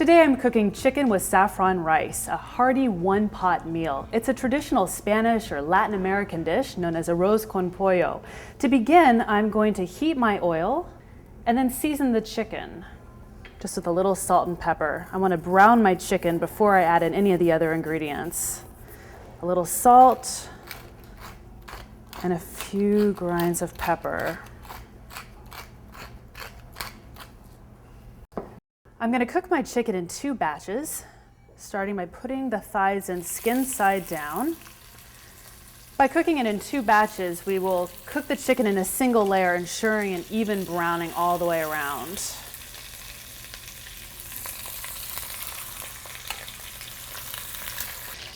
Today I'm cooking chicken with saffron rice, a hearty one-pot meal. It's a traditional Spanish or Latin American dish known as arroz con pollo. To begin, I'm going to heat my oil and then season the chicken, just with a little salt and pepper. I want to brown my chicken before I add in any of the other ingredients. A little salt and a few grinds of pepper. I'm going to cook my chicken in 2 batches, starting by putting the thighs in skin side down. By cooking it in 2 batches, we will cook the chicken in a single layer, ensuring an even browning all the way around.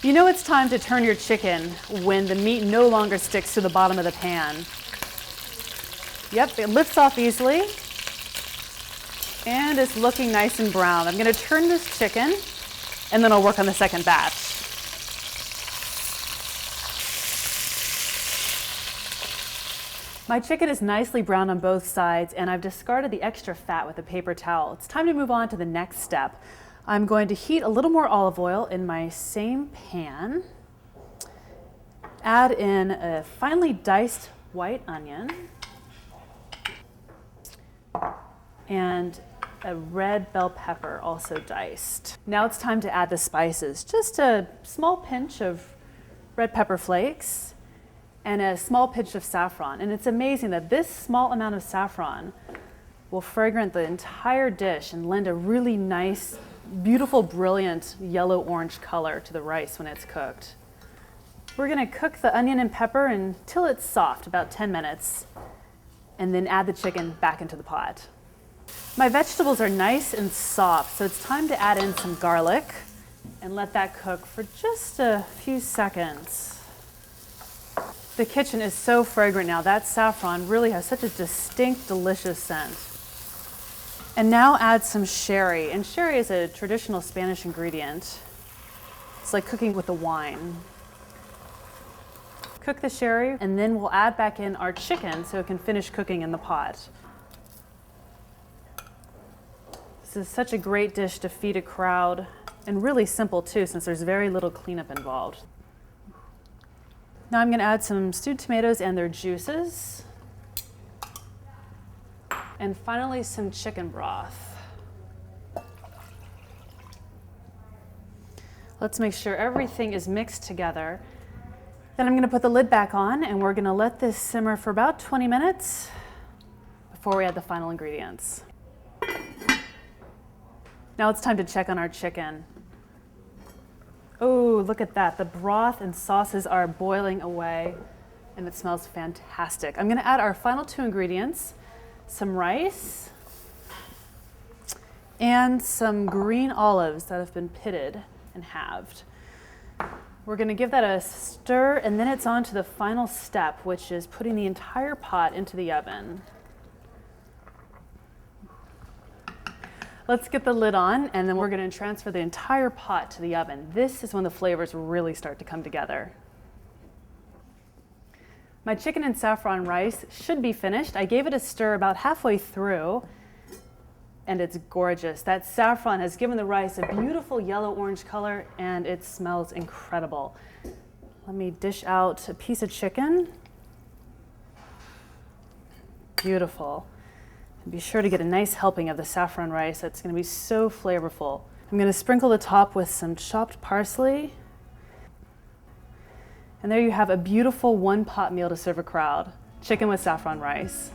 You know it's time to turn your chicken when the meat no longer sticks to the bottom of the pan. Yep, it lifts off easily. And it's looking nice and brown. I'm going to turn this chicken and then I'll work on the second batch. My chicken is nicely browned on both sides and I've discarded the extra fat with a paper towel. It's time to move on to the next step. I'm going to heat a little more olive oil in my same pan. Add in a finely diced white onion and a red bell pepper, also diced. Now it's time to add the spices. Just a small pinch of red pepper flakes and a small pinch of saffron. And it's amazing that this small amount of saffron will fragrant the entire dish and lend a really nice, beautiful, brilliant yellow-orange color to the rice when it's cooked. We're gonna cook the onion and pepper until it's soft, about 10 minutes, and then add the chicken back into the pot. My vegetables are nice and soft, so it's time to add in some garlic and let that cook for just a few seconds. The kitchen is so fragrant now. That saffron really has such a distinct, delicious scent. And now add some sherry. And sherry is a traditional Spanish ingredient. It's like cooking with the wine. Cook the sherry, and then we'll add back in our chicken so it can finish cooking in the pot. This is such a great dish to feed a crowd, and really simple too, since there's very little cleanup involved. Now I'm going to add some stewed tomatoes and their juices. And finally some chicken broth. Let's make sure everything is mixed together. Then I'm going to put the lid back on and we're going to let this simmer for about 20 minutes before we add the final ingredients. Now it's time to check on our chicken. Oh, look at that. The broth and sauces are boiling away and it smells fantastic. I'm going to add our final 2 ingredients, some rice and some green olives that have been pitted and halved. We're going to give that a stir and then it's on to the final step, which is putting the entire pot into the oven. Let's get the lid on and then we're going to transfer the entire pot to the oven. This is when the flavors really start to come together. My chicken and saffron rice should be finished. I gave it a stir about halfway through and it's gorgeous. That saffron has given the rice a beautiful yellow-orange color and it smells incredible. Let me dish out a piece of chicken. Beautiful. And be sure to get a nice helping of the saffron rice. That's going to be so flavorful. I'm going to sprinkle the top with some chopped parsley. And there you have a beautiful one-pot meal to serve a crowd. Chicken with saffron rice.